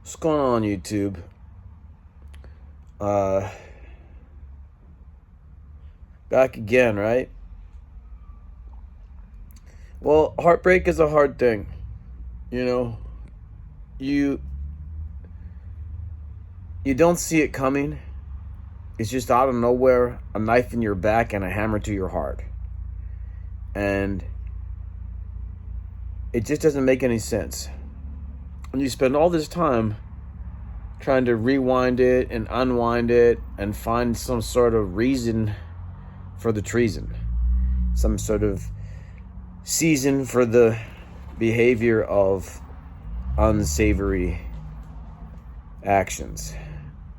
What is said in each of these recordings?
What's going on YouTube? Uh, Back again, right? Well, heartbreak is a hard thing. You know, you you don't see it coming. It's just out of nowhere, a knife in your back and a hammer to your heart. And it just doesn't make any sense. And you spend all this time trying to rewind it and unwind it and find some sort of reason for the treason. Some sort of season for the behavior of unsavory actions,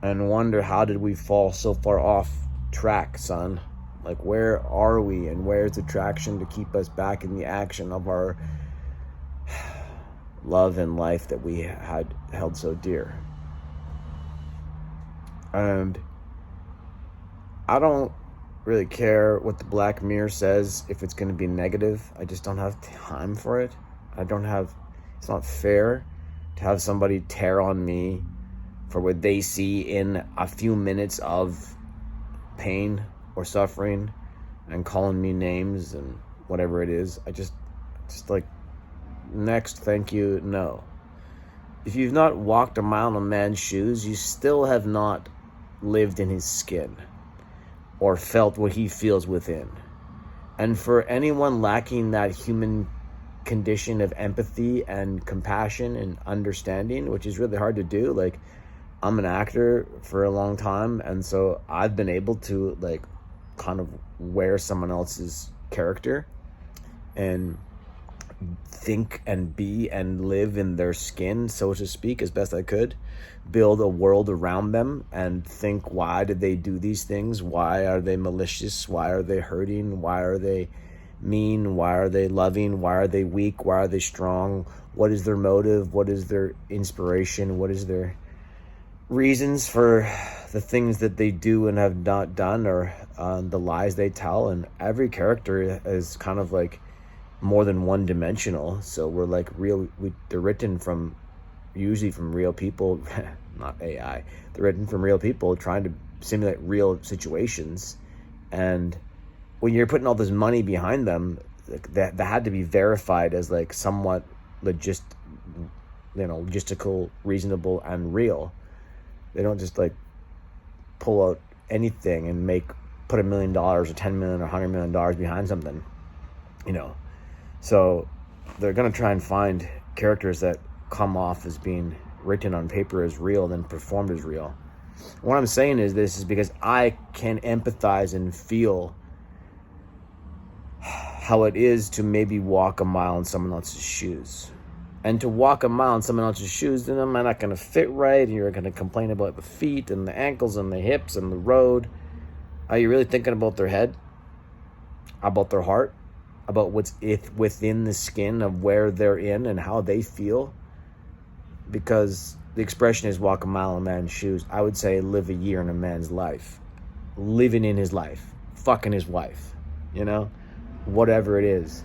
and wonder, how did we fall so far off track, son? Like, where are we, and where's the traction to keep us back in the action of our love and life that we had held so dear? And I don't really care what the Black Mirror says if it's going to be negative. I just don't have time for it. It's not fair to have somebody tear on me for what they see in a few minutes of pain or suffering and calling me names and whatever it is. I just like, next, thank you, no. If you've not walked a mile in a man's shoes, you still have not lived in his skin or felt what he feels within. And for anyone lacking that human condition of empathy and compassion and understanding, which is really hard to do, like, I'm an actor for a long time, and so I've been able to, like, kind of wear someone else's character and think and be and live in their skin, so to speak, as best I could. Build a world around them and think, why did they do these things? Why are they malicious? Why are they hurting? Why are they mean? Why are they loving? Why are they weak? Why are they strong? What is their motive? What is their inspiration? What is their reasons for the things that they do and have not done, or the lies they tell? And every character is kind of like more than one dimensional. So we're like they're written from, usually from real people, not AI. They're written from real people trying to simulate real situations. And when you're putting all this money behind them, that had to be verified as like somewhat logistical, reasonable, and real. They don't just like pull out anything and put $1 million or $10 million or $100 million behind something, So they're going to try and find characters that come off as being written on paper as real, then performed as real. What I'm saying is, this is because I can empathize and feel how it is to maybe walk a mile in someone else's shoes. And to walk a mile in someone else's shoes, then am I not going to fit right? And you're going to complain about the feet and the ankles and the hips and the road. Are you really thinking about their head? About their heart? About what's within the skin of where they're in and how they feel? Because the expression is walk a mile in a man's shoes. I would say live a year in a man's life. Living in his life. Fucking his wife. Whatever it is.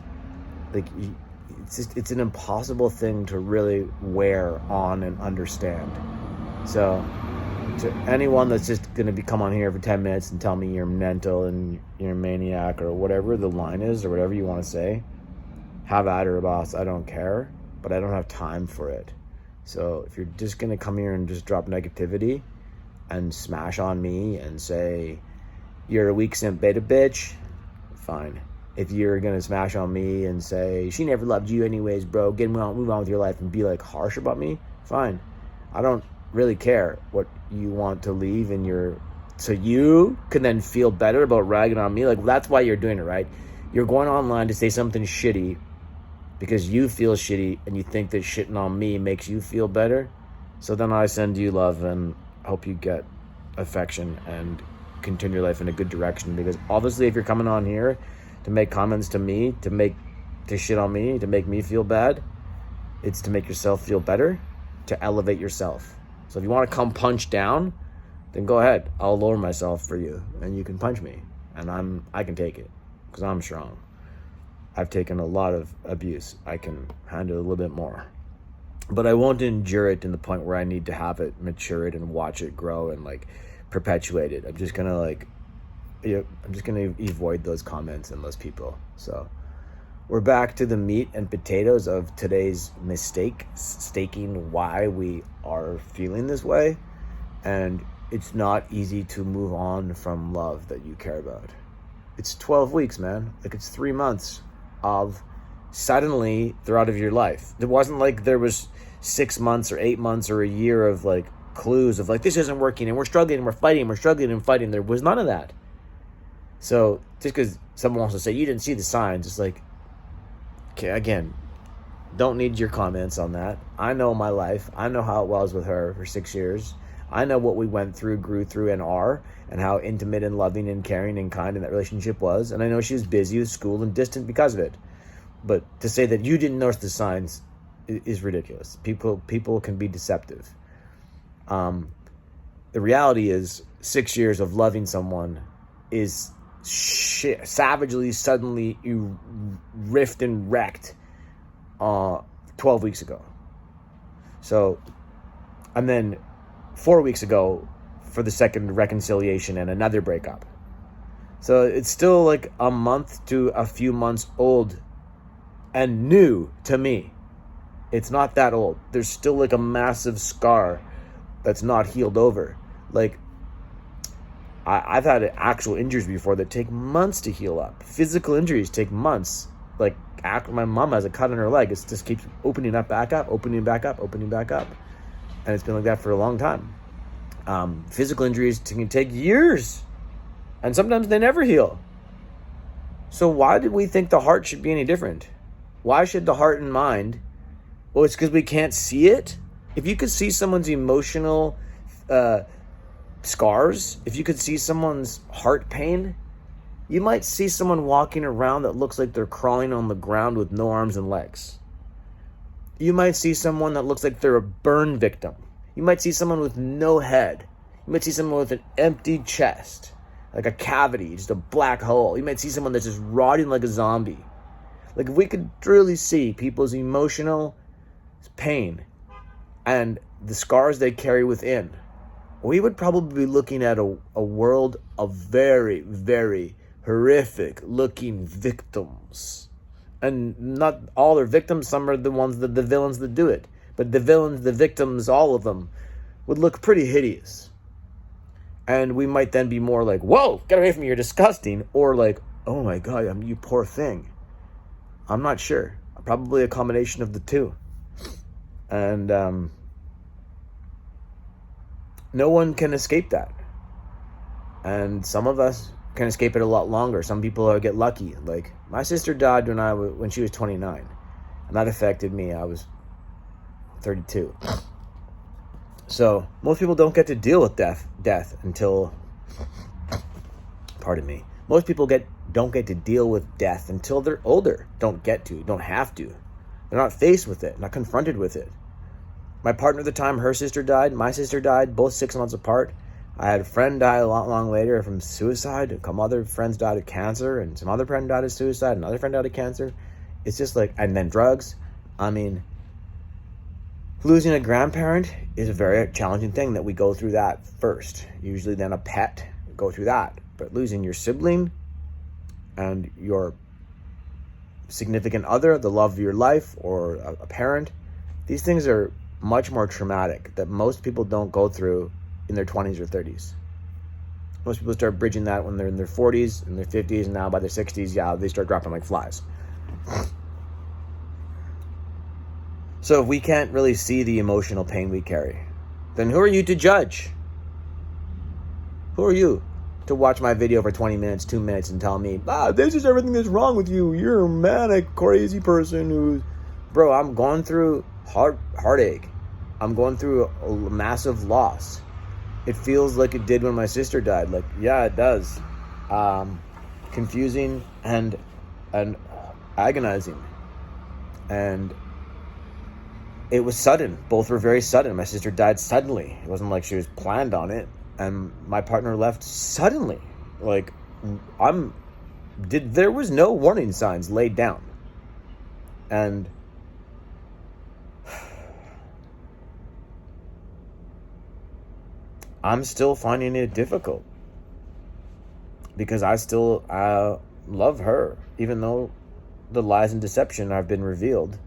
Like, it's an impossible thing to really wear on and understand. So to anyone that's just going to come on here for 10 minutes and tell me you're mental and you're a maniac or whatever the line is, or whatever you want to say, have at her, boss. I don't care, but I don't have time for it. So if you're just going to come here and just drop negativity and smash on me and say you're a weak simp beta bitch, fine. If you're going to smash on me and say she never loved you anyways, bro, move on with your life, and be like harsh about me, fine. I don't really care what you want to leave in so you can then feel better about ragging on me. Like, that's why you're doing it, right? You're going online to say something shitty because you feel shitty and you think that shitting on me makes you feel better. So then I send you love and hope you get affection and continue your life in a good direction. Because obviously, if you're coming on here to make comments to me, to shit on me, to make me feel bad, it's to make yourself feel better, to elevate yourself. So if you want to come punch down, then go ahead. I'll lower myself for you, and you can punch me, and I can take it because I'm strong. I've taken a lot of abuse. I can handle a little bit more. but I won't endure it to the point where I need to have it mature it and watch it grow and like perpetuate it. I'm just gonna avoid those comments and those people. So we're back to the meat and potatoes of today's mistake, staking why we are feeling this way. And it's not easy to move on from love that you care about. It's 12 weeks, man. Like, it's 3 months of suddenly they're out of your life. It wasn't like there was 6 months or 8 months or a year of like clues of like, this isn't working and we're struggling and we're fighting, we're struggling and fighting. There was none of that. So just because someone wants to say you didn't see the signs, it's like, okay, again, don't need your comments on that. I know my life. I know how it was with her for 6 years. I know what we went through, grew through, and are, and how intimate and loving and caring and kind in that relationship was. And I know she was busy with school and distant because of it. But to say that you didn't notice the signs is ridiculous. People can be deceptive. The reality is 6 years of loving someone is savagely, suddenly riffed and wrecked 12 weeks ago. So, and then 4 weeks ago for the second reconciliation and another breakup. So it's still like a month to a few months old and new to me. It's not that old. There's still like a massive scar that's not healed over. Like, I've had actual injuries before that take months to heal up. Physical injuries take months. Like, after my mom has a cut on her leg, it just keeps opening back up. And it's been like that for a long time. Physical injuries can take years. And sometimes they never heal. So why did we think the heart should be any different? Why should the heart and mind? Well, it's because we can't see it. If you could see someone's emotional scars, if you could see someone's heart pain, you might see someone walking around that looks like they're crawling on the ground with no arms and legs. You might see someone that looks like they're a burn victim. You might see someone with no head. You might see someone with an empty chest, like a cavity, just a black hole. You might see someone that's just rotting like a zombie. Like, if we could truly see people's emotional pain and the scars they carry within, we would probably be looking at a world of very, very horrific looking victims. And not all are victims. Some are the ones that the villains that do it. But the villains, the victims, all of them would look pretty hideous. And we might then be more like, whoa, get away from me, you're disgusting. Or like, oh my God, you poor thing. I'm not sure. Probably a combination of the two. And no one can escape that. And some of us can escape it a lot longer. Some people get lucky. Like, my sister died when she was 29. And that affected me. I was 32. So most people don't get to deal with death until, pardon me. Most people don't get to deal with death until they're older. Don't have to. They're not faced with it, not confronted with it. My partner at the time, her sister died. My sister died, both 6 months apart. I had a friend die a long later from suicide. A couple other friends died of cancer, and some other friend died of suicide. Another friend died of cancer. It's just like, and then drugs. I mean, losing a grandparent is a very challenging thing that we go through that first. Usually then a pet, go through that. But losing your sibling and your significant other, the love of your life, or a parent, these things are much more traumatic that most people don't go through in their 20s or 30s. Most people start bridging that when they're in their 40s, in their 50s, and now by their 60s, yeah, they start dropping like flies. So if we can't really see the emotional pain we carry, then who are you to judge? Who are you to watch my video for 20 minutes, 2 minutes, and tell me, this is everything that's wrong with you. You're a manic, crazy person who's... Bro, I'm going through heartache. I'm going through a massive loss. It feels like it did when my sister died. Like, yeah, it does. Confusing and agonizing. And it was sudden. Both were very sudden. My sister died suddenly. It wasn't like she was planned on it. And my partner left suddenly. Like, there was no warning signs laid down. And I'm still finding it difficult because I still love her, even though the lies and deception have been revealed.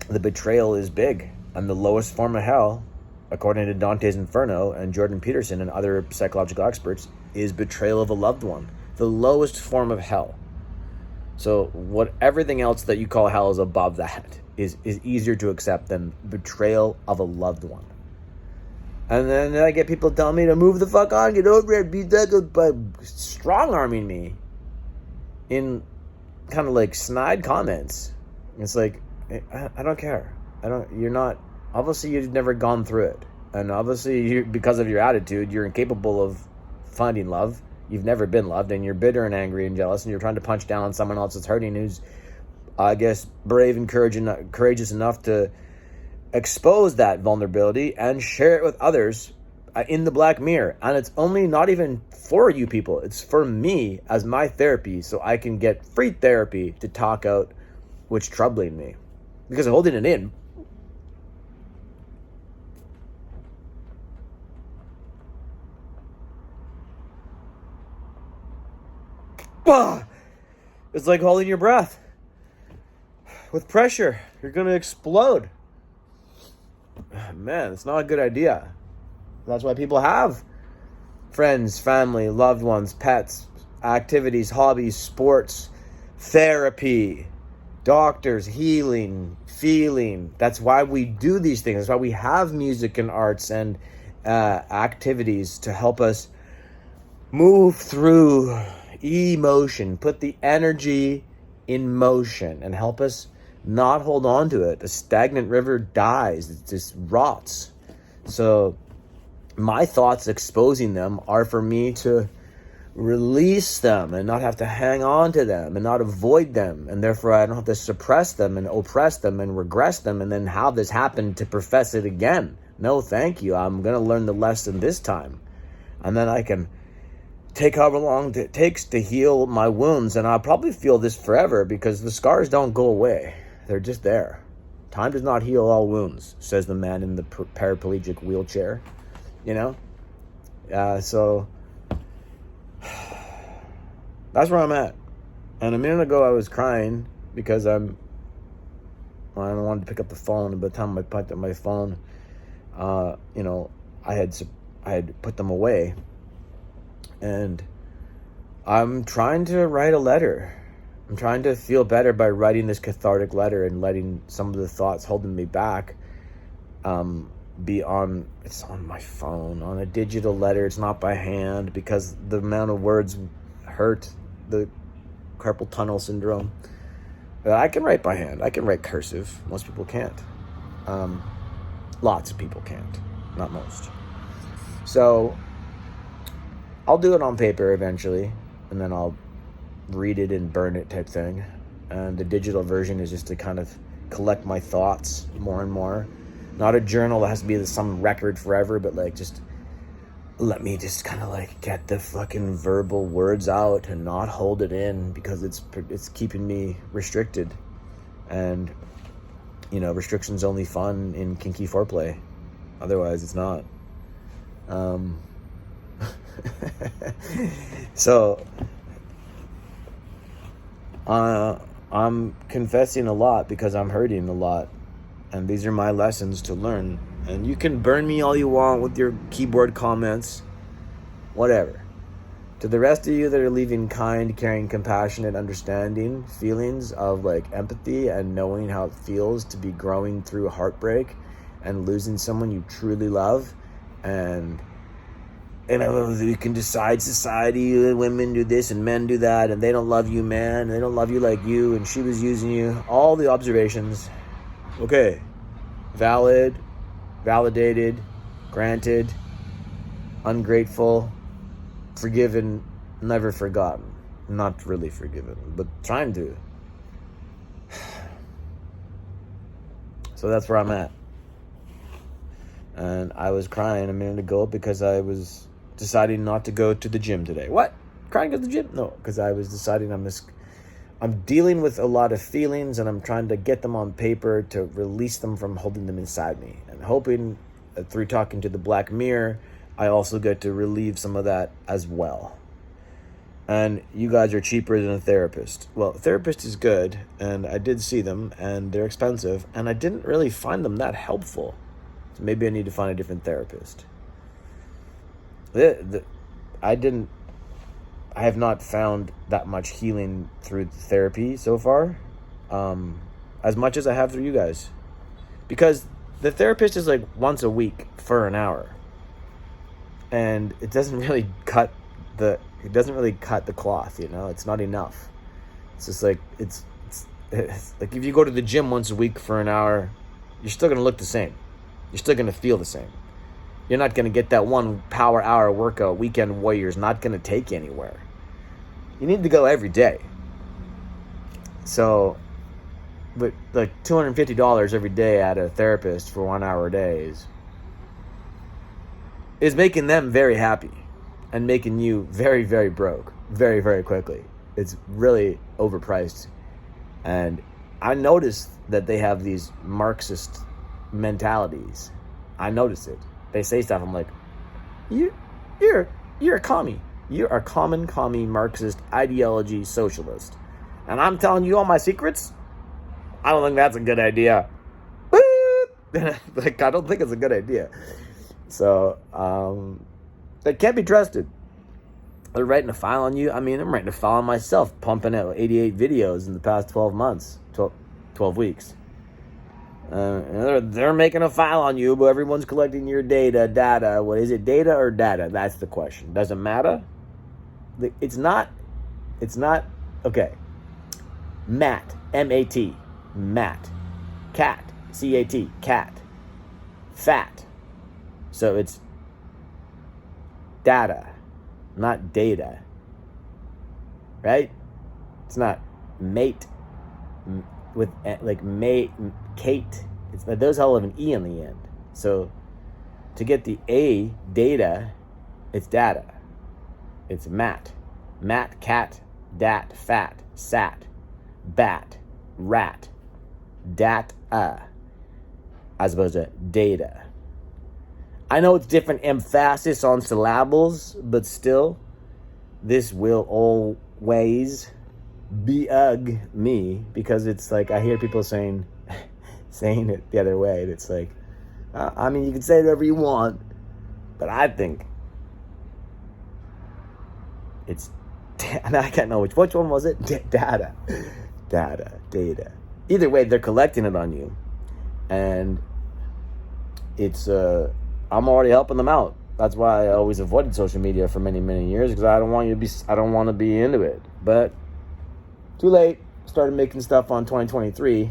The betrayal is big, and the lowest form of hell, according to Dante's Inferno and Jordan Peterson and other psychological experts, is betrayal of a loved one. The lowest form of hell. So what everything else that you call hell is above that is easier to accept than betrayal of a loved one. And then I get people telling me to move the fuck on, get over it, be that, by strong-arming me in kind of like snide comments. It's like, I don't care. Obviously you've never gone through it. And obviously because of your attitude, you're incapable of finding love. You've never been loved, and you're bitter and angry and jealous, and you're trying to punch down on someone else that's hurting, who's, I guess, brave and courageous enough to expose that vulnerability and share it with others in the black mirror. And it's only not even for you people. It's for me as my therapy, so I can get free therapy to talk out what's troubling me. Because I'm holding it in. It's like holding your breath. With pressure, you're going to explode. Man, it's not a good idea. That's why people have friends, family, loved ones, pets, activities, hobbies, sports, therapy, doctors, healing, feeling. That's why we do these things. That's why we have music and arts and activities to help us move through emotion, put the energy in motion, and help us not hold on to it. A stagnant river dies. It just rots. So my thoughts, exposing them, are for me to release them and not have to hang on to them and not avoid them. And therefore I don't have to suppress them and oppress them and regress them and then have this happen to profess it again. No, thank you. I'm going to learn the lesson this time. And then I can take however long it takes to heal my wounds, and I'll probably feel this forever because the scars don't go away. They're just there. Time does not heal all wounds, says the man in the paraplegic wheelchair. So that's where I'm at. And a minute ago I was crying because I wanted to pick up the phone, and by the time I picked up my phone, I had put them away. And I'm trying to write a letter. I'm trying to feel better by writing this cathartic letter and letting some of the thoughts holding me back it's on my phone, on a digital letter. It's not by hand because the amount of words hurt, the carpal tunnel syndrome. But I can write by hand. I can write cursive. Most people can't. Lots of people can't. Not most. So I'll do it on paper eventually, and then I'll read it and burn it type thing. And the digital version is just to kind of collect my thoughts more and more. Not a journal that has to be some record forever, but like just let me just kind of like get the fucking verbal words out and not hold it in, because it's keeping me restricted. And, restriction's only fun in kinky foreplay. Otherwise, it's not. So I'm confessing a lot because I'm hurting a lot, and these are my lessons to learn. And you can burn me all you want with your keyboard comments, whatever. To the rest of you that are leaving kind, caring, compassionate, understanding feelings of like empathy and knowing how it feels to be growing through heartbreak and losing someone you truly love, and you can decide society, women do this and men do that, and they don't love you, man, and they don't love you like you, and she was using you. All the observations, okay, valid, validated, granted, ungrateful, forgiven, never forgotten. Not really forgiven, but trying to. So that's where I'm at. And I was crying a minute ago because I was deciding not to go to the gym today. What? Crying at the gym? No, because I was deciding I'm dealing with a lot of feelings, and I'm trying to get them on paper to release them from holding them inside me, and hoping through talking to the Black Mirror, I also get to relieve some of that as well. And you guys are cheaper than a therapist. Well, a therapist is good, and I did see them, and they're expensive, and I didn't really find them that helpful. So maybe I need to find a different therapist. I have not found that much healing through therapy so far, as much as I have through you guys. Because the therapist is like once a week for an hour. And it doesn't really cut the cloth, you know? It's not enough. It's just like, it's like if you go to the gym once a week for an hour, you're still going to look the same. You're still going to feel the same. You're not going to get that 1 power hour workout. Weekend warrior's not going to take you anywhere. You need to go every day. So, but like $250 every day at a therapist for 1 hour a day is making them very happy and making you very, very broke very, very quickly. It's really overpriced. And I noticed that they have these Marxist mentalities. I noticed it. They say stuff. I'm like, you're a commie. You're a commie Marxist ideology socialist. And I'm telling you all my secrets? I don't think that's a good idea. Like, I don't think it's a good idea. So, they can't be trusted. They're writing a file on you. I mean, I'm writing a file on myself, pumping out 88 videos in the past 12 months, 12 weeks. They're making a file on you, but everyone's collecting your data. What is it, data or data? That's the question. Does it matter? It's not, okay. Matt, M-A-T, Matt. Cat, C-A-T, cat. Fat. So it's data, not data. Right? It's not mate with like mate, Kate. It's those all have an E on the end. So to get the A, data, it's data. It's Matt, cat, dat, fat, sat, bat, rat, dat, as opposed to data. I know it's different emphasis on syllables, but still, this will always be me, because it's like I hear people saying it the other way, and it's like, I mean, you can say whatever you want, but I think it's, and I can't know which one was it? Data. Either way, they're collecting it on you, and it's I'm already helping them out. That's why I always avoided social media for many, many years, because I don't want to be into it. But too late. Started making stuff on 2023.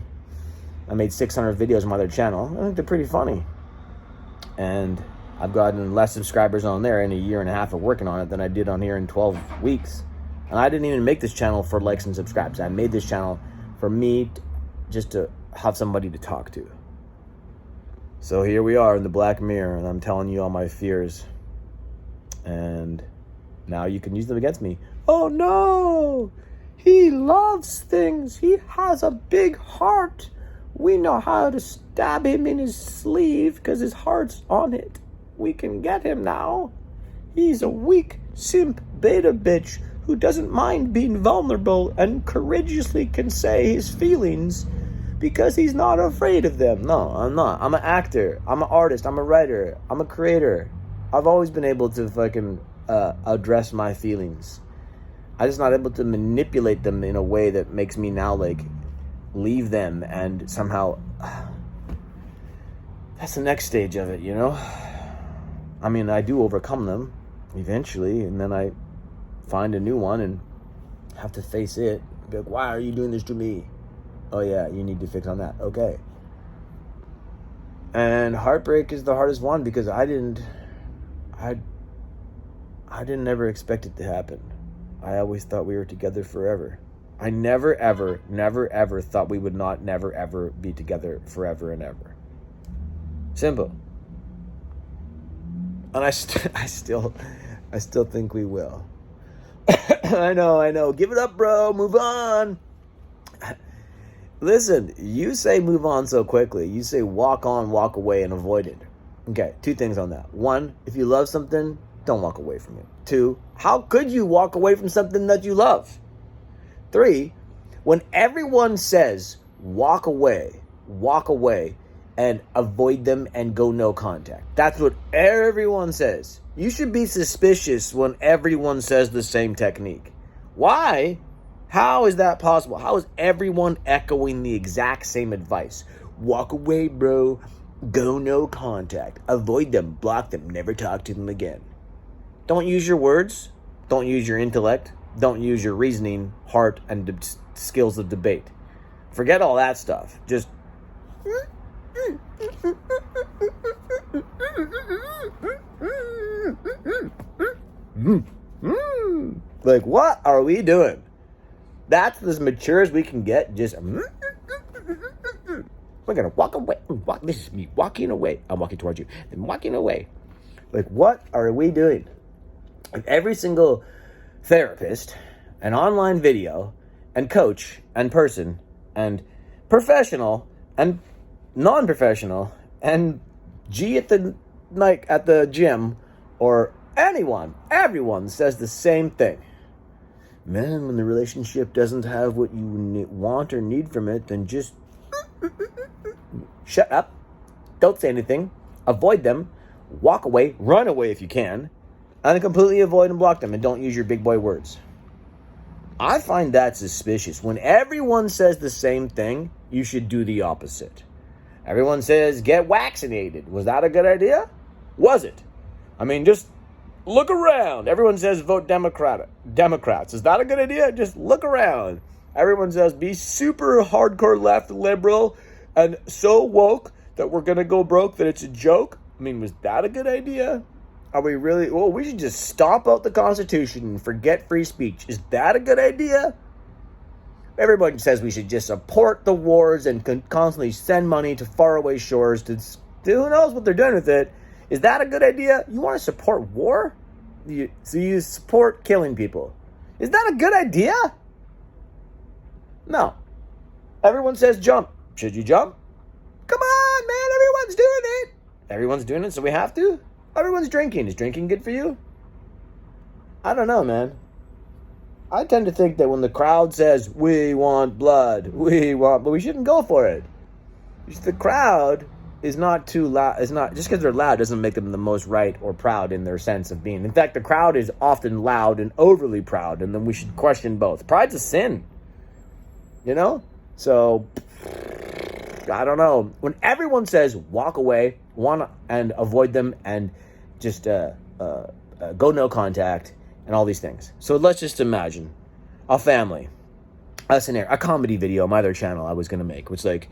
I made 600 videos on my other channel. I think they're pretty funny. And I've gotten less subscribers on there in a year and a half of working on it than I did on here in 12 weeks. And I didn't even make this channel for likes and subscribes. I made this channel for me just to have somebody to talk to. So here we are in the Black Mirror, and I'm telling you all my fears. And now you can use them against me. Oh no! He loves things. He has a big heart. We know how to stab him in his sleeve because his heart's on it. We can get him now. He's a weak, simp beta bitch who doesn't mind being vulnerable and courageously can say his feelings because he's not afraid of them. No, I'm not. I'm an actor. I'm an artist. I'm a writer. I'm a creator. I've always been able to fucking address my feelings. I'm just not able to manipulate them in a way that makes me now, like, leave them and somehow... That's the next stage of it, you know? I mean, I do overcome them eventually, and then I find a new one and have to face it. Be like, why are you doing this to me? Oh yeah, you need to fix on that. Okay. And heartbreak is the hardest one because I didn't ever expect it to happen. I always thought we were together forever. I never ever thought we would not never ever be together forever and ever. Simple. And I still think we will. I know. Give it up, bro. Move on. Listen, you say move on so quickly. You say walk on, walk away, and avoid it. Okay, 2 things on that. 1, if you love something, don't walk away from it. 2, how could you walk away from something that you love? 3, when everyone says walk away, and avoid them and go no contact. That's what everyone says. You should be suspicious when everyone says the same technique. Why? How is that possible? How is everyone echoing the exact same advice? Walk away, bro. Go no contact. Avoid them. Block them. Never talk to them again. Don't use your words. Don't use your intellect. Don't use your reasoning, heart, and skills of debate. Forget all that stuff. Just... Like, what are we doing? That's as mature as we can get. Just... We're going to walk away. This is me walking away. I'm walking towards you. I'm walking away. Like, what are we doing? And every single therapist and online video and coach and person and professional and non-professional and G at the gym or everyone says the same thing. Man, when the relationship doesn't have what you want or need from it, then just shut up, don't say anything, avoid them, walk away, run away if you can, and completely avoid and block them, and don't use your big boy words. I find that suspicious. When everyone says the same thing, you should do the opposite. Everyone says get vaccinated. Was that a good idea? Was it? I mean, just look around. Everyone says vote Democrats. Is that a good idea? Just look around. Everyone says be super hardcore left liberal and so woke that we're going to go broke that it's a joke. I mean, was that a good idea? Are we really... Well, we should just stomp out the Constitution and forget free speech. Is that a good idea? Everybody says we should just support the wars and constantly send money to faraway shores to... Who knows what they're doing with it? Is that a good idea? You want to support war? So you support killing people. Is that a good idea? No. Everyone says jump. Should you jump? Come on, man. Everyone's doing it. Everyone's doing it, so we have to? Everyone's drinking. Is drinking good for you? I don't know, man. I tend to think that when the crowd says, we want blood, but we shouldn't go for it. The crowd is not too loud. It's not, just because they're loud doesn't make them the most right or proud in their sense of being. In fact, the crowd is often loud and overly proud, and then we should question both. Pride's a sin. You know? So, I don't know. When everyone says walk away, and avoid them, and just go no contact, and all these things. So let's just imagine a family, a scenario, a comedy video on my other channel I was going to make, which like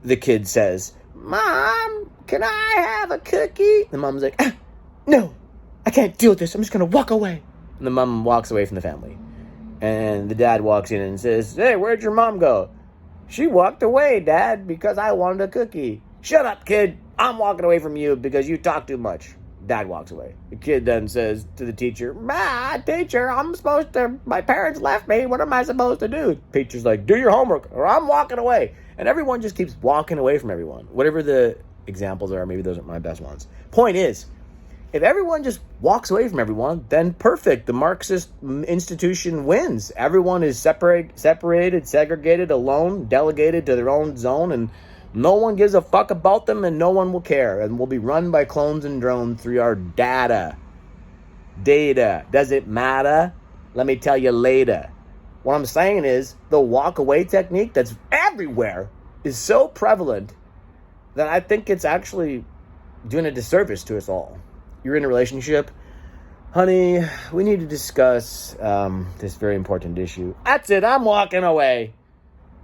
the kid says, Mom, can I have a cookie? The mom's like, no, I can't deal with this. I'm just going to walk away. And the mom walks away from the family. And the dad walks in and says, hey, where'd your mom go? She walked away, Dad, because I wanted a cookie. Shut up, kid. I'm walking away from you because you talk too much. Dad walks away. The kid then says to the teacher, teacher, my parents left me. What am I supposed to do? Teacher's like, do your homework or I'm walking away. And everyone just keeps walking away from everyone. Whatever the examples are, maybe those aren't my best ones. Point is, if everyone just walks away from everyone, then perfect. The Marxist institution wins. Everyone is separated, segregated, alone, delegated to their own zone, and no one gives a fuck about them, and no one will care. And we'll be run by clones and drones through our data. Does it matter? Let me tell you later. What I'm saying is the walk away technique that's everywhere is so prevalent that I think it's actually doing a disservice to us all. You're in a relationship. Honey, we need to discuss this very important issue. That's it. I'm walking away.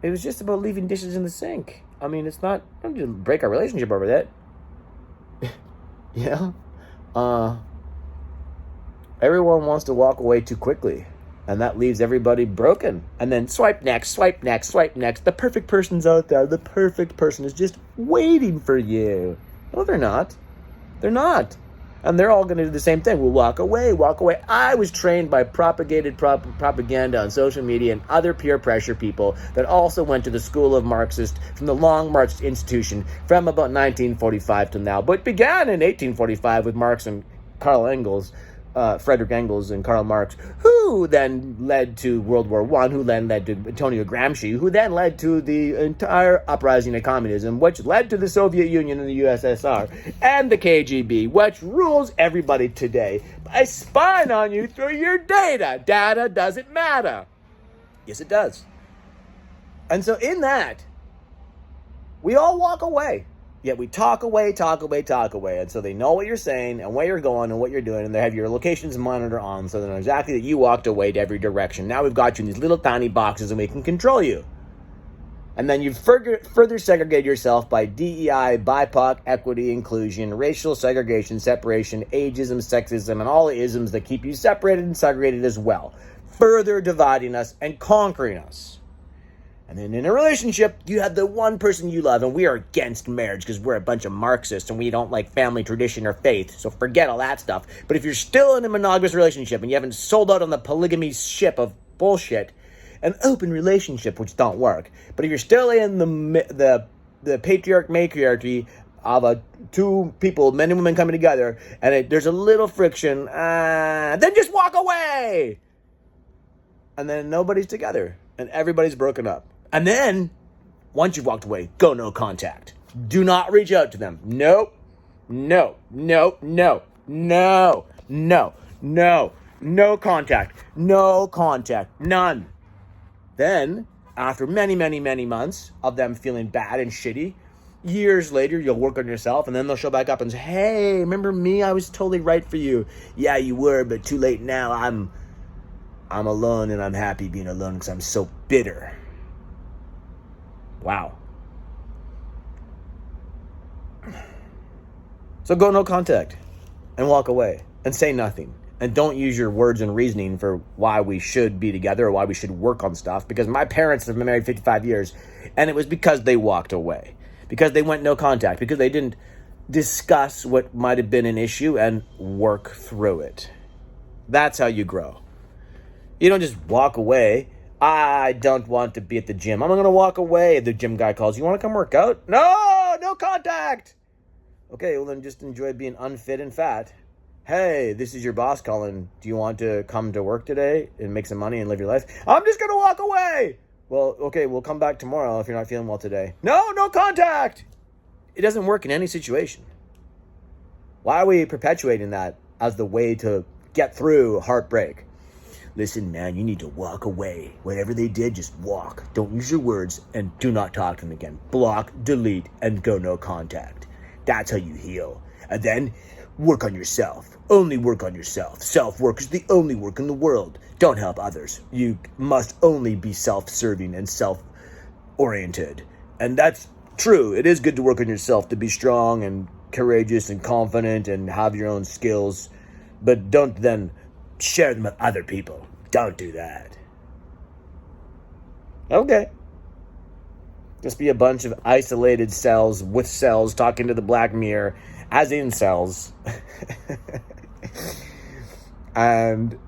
It was just about leaving dishes in the sink. I mean, it's not... I'm going to break our relationship over that. You know? Everyone wants to walk away too quickly. And that leaves everybody broken. And then swipe next, swipe next, swipe next. The perfect person's out there. The perfect person is just waiting for you. No, they're not. They're not. And they're all going to do the same thing. We'll walk away, walk away. I was trained by propagated propaganda on social media and other peer pressure people that also went to the school of Marxist from the Long March Institution from about 1945 to now. But began in 1845 with Marx and Karl Engels, Frederick Engels and Karl Marx, who then led to World War I, who then led to Antonio Gramsci, who then led to the entire uprising of communism, which led to the Soviet Union and the USSR, and the KGB, which rules everybody today by spying on you through your data. Data doesn't matter. Yes, it does. And so in that, we all walk away. Yet we talk away. And so they know what you're saying and where you're going and what you're doing. And they have your locations monitor on so they know exactly that you walked away to every direction. Now we've got you in these little tiny boxes and we can control you. And then you further segregate yourself by DEI, BIPOC, equity, inclusion, racial segregation, separation, ageism, sexism, and all the isms that keep you separated and segregated as well. Further dividing us and conquering us. And then in a relationship, you have the one person you love, and we are against marriage because we're a bunch of Marxists and we don't like family, tradition, or faith. So forget all that stuff. But if you're still in a monogamous relationship and you haven't sold out on the polygamy ship of bullshit, an open relationship, which don't work. But if you're still in the matriarchy of two people, men and women coming together, and there's a little friction, then just walk away. And then nobody's together, and everybody's broken up. And then, once you've walked away, go no contact. Do not reach out to them. No contact. No contact. None. Then, after many months of them feeling bad and shitty, years later, you'll work on yourself, and then they'll show back up and say, hey, remember me? I was totally right for you. Yeah, you were, but too late now. I'm alone, and I'm happy being alone because I'm so bitter. Wow. So go no contact and walk away and say nothing. And don't use your words and reasoning for why we should be together or why we should work on stuff. Because my parents have been married 55 years, and it was because they walked away. Because they went no contact. Because they didn't discuss what might have been an issue and work through it. That's how you grow. You don't just walk away. I don't want to be at the gym. I'm going to walk away. The gym guy calls. You want to come work out? No contact. Okay, well then just enjoy being unfit and fat. Hey, this is your boss calling. Do you want to come to work today and make some money and live your life? I'm just going to walk away. Well, okay, we'll come back tomorrow if you're not feeling well today. No contact. It doesn't work in any situation. Why are we perpetuating that as the way to get through heartbreak? Listen, man, you need to walk away. Whatever they did, just walk. Don't use your words and do not talk to them again. Block, delete, and go no contact. That's how you heal. And then work on yourself. Only work on yourself. Self-work is the only work in the world. Don't help others. You must only be self-serving and self-oriented. And that's true. It is good to work on yourself, to be strong and courageous and confident and have your own skills. But don't then share them with other people. Don't do that. Okay. Just be a bunch of isolated cells with cells talking to the black mirror as in cells. And,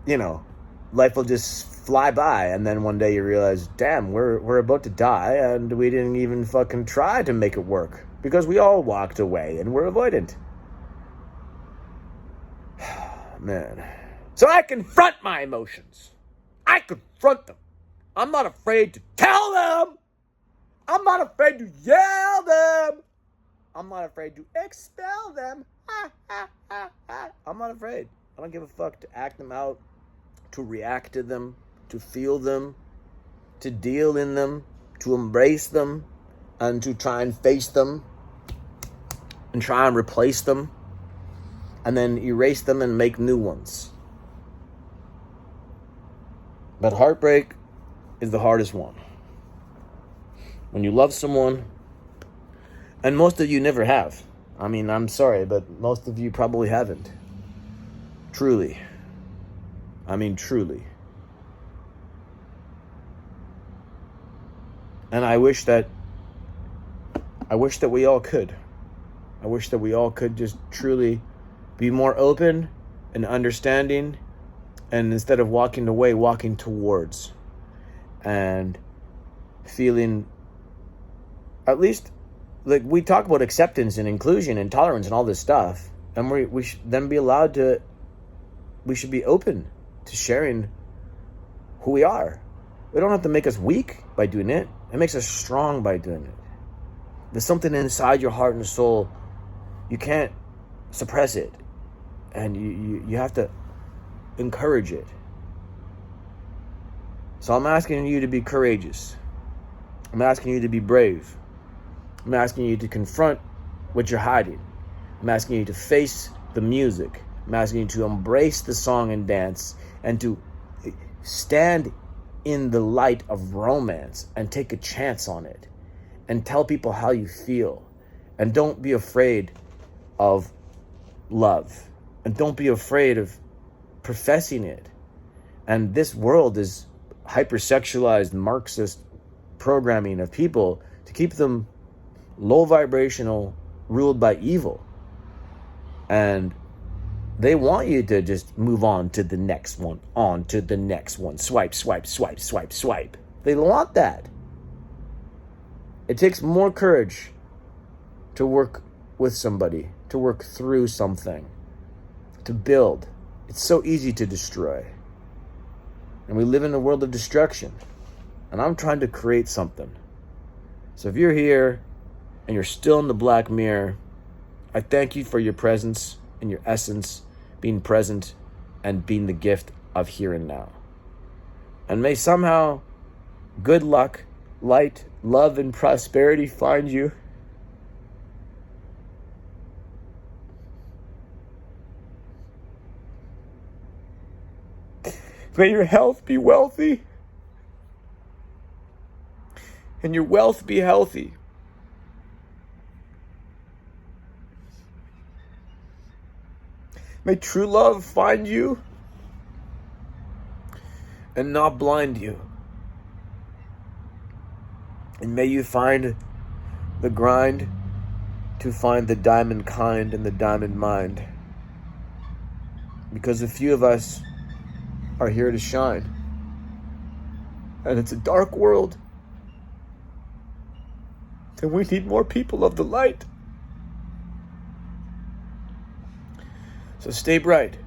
life will just fly by. And then one day you realize, damn, we're about to die and we didn't even fucking try to make it work because we all walked away and we're avoidant. Man. So I confront my emotions. I confront them. I'm not afraid to tell them. I'm not afraid to yell them. I'm not afraid to expel them. I'm not afraid. I don't give a fuck to act them out, to react to them, to feel them, to deal in them, to embrace them, and to try and face them, and try and replace them, and then erase them and make new ones. But heartbreak is the hardest one. When you love someone, and most of you never have. I mean, I'm sorry, but most of you probably haven't. Truly. I mean, truly. And I wish that we all could. I wish that we all could just truly Be more open and understanding, and instead of walking away, walking towards, and feeling, at least, like we talk about acceptance and inclusion and tolerance and all this stuff, and we should then be allowed to, we should be open to sharing who we are. We don't have to make us weak by doing it. It makes us strong by doing it. There's something inside your heart and soul. You can't suppress it. And you have to encourage it. So I'm asking you to be courageous. I'm asking you to be brave. I'm asking you to confront what you're hiding. I'm asking you to face the music. I'm asking you to embrace the song and dance, and to stand in the light of romance and take a chance on it, and tell people how you feel. And don't be afraid of love. And don't be afraid of professing it. And this world is hypersexualized Marxist programming of people to keep them low vibrational, ruled by evil. And they want you to just move on to the next one, on to the next one. Swipe, swipe, swipe, swipe, swipe. They want that. It takes more courage to work with somebody, to work through something, to build. It's so easy to destroy. And we live in a world of destruction. And I'm trying to create something. So if you're here and you're still in the black mirror, I thank you for your presence and your essence, being present and being the gift of here and now. And may somehow good luck, light, love, and prosperity find you. May your health be wealthy, and your wealth be healthy. May true love find you and not blind you. And may you find the grind to find the diamond kind and the diamond mind. Because a few of us are here to shine. And it's a dark world. And we need more people of the light. So stay bright.